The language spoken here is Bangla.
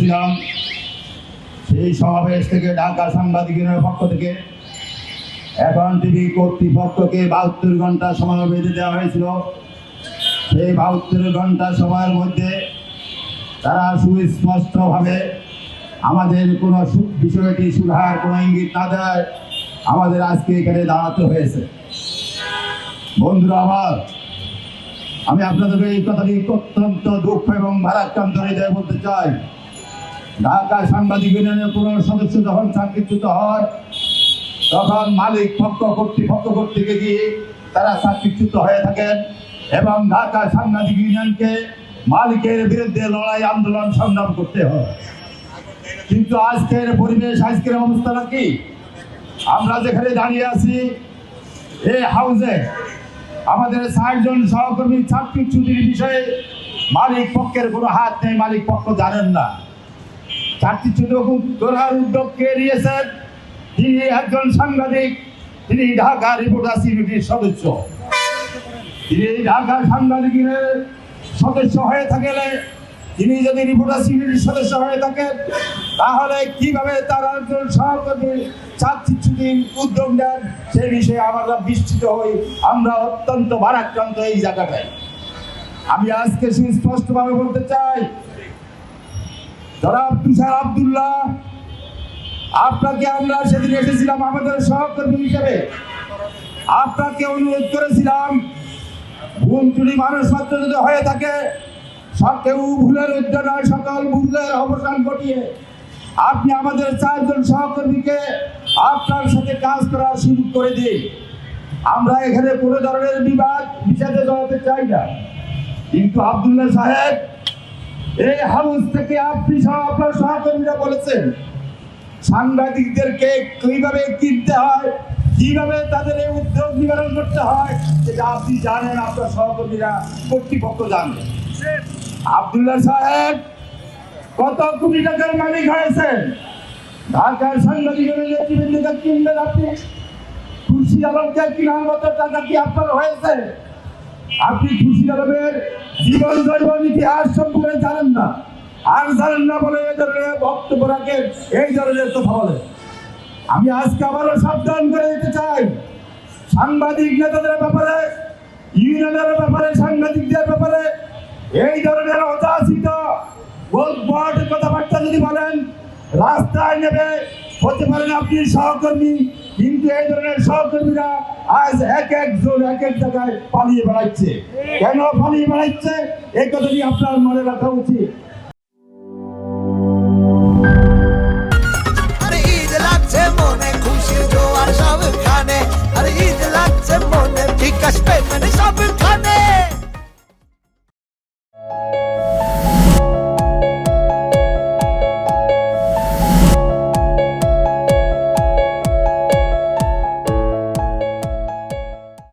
করেছিলাম, সেই সমাবেশ থেকে ঢাকা সাংবাদিক ইউনিয়নের পক্ষ থেকে এখন টিভি কর্তৃপক্ষকে 72 ঘন্টা সময় বেঁধে দেওয়া হয়েছিল। সেই 72 ঘন্টা সময়ের মধ্যে তারা সুস্পষ্টভাবে আমাদের কোনো বিষয়টি সুধার কোনো ইঙ্গিত না দেয় আমাদের আজকে এখানে দাঁড়াতে হয়েছে। বন্ধুরা আমার, আমি আপনাদের এই কথাটি অত্যন্ত দুঃখ এবং ভারাক্রান্ত হৃদয়ে বলতে চাই, ঢাকা সাংবাদিক ইউনিয়নের কোনো সদস্য যখন চাকরিচ্যুত হয় তখন মালিক পক্ষ কর্তৃপক্ষ কর্তৃক গিয়ে তারা চাকরিচ্যুত হয়ে থাকেন এবং ঢাকা সাংবাদিক ইউনিয়নকে মালিকের বিরুদ্ধে লড়াই আন্দোলন সংগ্রাম করতে হয়। কিন্তু আজকের পরিবেশ, আজকের অবস্থাটা কি? আমরা যেখানে দাঁড়িয়ে আছি এই হাউসে আমাদের 60 জন সহকর্মী চাকরিচ্যুতির বিষয়ে মালিক পক্ষের কোনো হাত নেই, মালিক পক্ষ জানেন না। চাকরিচ্যুত করার উদ্যোগ কে নিয়েছেন? তিনি একজন সাংবাদিক, তিনি ঢাকা রিপোর্টার্স ইউনিটির সদস্য। তিনি ঢাকা সাংবাদিক ইউনিয়নের সদস্য হয়ে থাকলে, তিনি যদি রিপোর্টার্স ইউনিটির সদস্য হয়ে থাকেন তাহলে কিভাবে তারা একজন সহকর্মী চাকরিচ্যুতির উদ্যোগ নেন সেই বিষয়ে আমরা বিস্মিত হই, আমরা অত্যন্ত ভারাক্রান্ত এই জায়গাটায়। আমি আজকে সুস্পষ্টভাবে বলতে চাই, জনাব তুষার আব্দুল্লাহ, আপনাকে আমরা সেদিন এসেছিলাম আমাদের সহকর্মী হিসেবে, আপনাকে অনুরোধ করেছিলাম ভুল ত্রুটি মানুষ মাত্র যদি হয়ে থাকে কেউ ভুলের উদ্যোগ নয়, সকল ভুলের অবসান ঘটিয়ে আপনি আমাদের 4 জন সহকর্মীকে আপনার সাথে কাজ করার সুযোগ করে দিন। আমরা এখানে কোনো ধরনের বিবাদে জড়াতে চাই না। কিন্তু আব্দুল্লাহ সাহেব, এই হাউস থেকে আপনি সহ আপনার সহকর্মীরা বলেছেন সাংবাদিকদেরকে কিভাবে কিনতে হয়, কিভাবে তাদের এই উদ্যোগ নিবারণ করতে হয় সেটা আপনি জানেন, আপনার সহকর্মীরা কর্তৃপক্ষ জানেন। আব্দুল্লাহ সাহেব কত কোটি টাকার মালিক হয়েছেন? ঢাকার সাংবাদিকের নেতৃবৃন্দকে কিনবেন আপনি? খুরশিদ আলমকে কেনার মতো টাকা কি আপনার হয়েছে? আপনি খুরশিদ আলমের জীবন জৈবন ইতিহাস সম্পর্কে জানেন না, আর জানেন না বলে এই ধরনের বক্তব্য রাখেন, এই ধরনের কথা বলে। আমি আজকে আবারও সাবধান করে দিতে চাই, সাংবাদিক নেতাদের ব্যাপারে, ইউনিয়নের ব্যাপারে, সাংবাদিকদের ব্যাপারে এই ধরনের অযাচিত কথাবার্তা যদি বলেন রাস্তায় নেবে, হতে পারেন আপনি সহকর্মী, কিন্তু এই ধরনের সহকর্মীরা আজ এক একজন এক এক জায়গায় পালিয়ে বেড়াচ্ছে। কেন পালিয়ে বেড়াচ্ছে এই কথাটি আপনার মনে রাখা উচিত। ঈদ লাগছে মনে, খুশির জোয়ার সবখানে, আর ঈদ লাগছে মনে, বিকাশ পেমেন্ট সবখানে।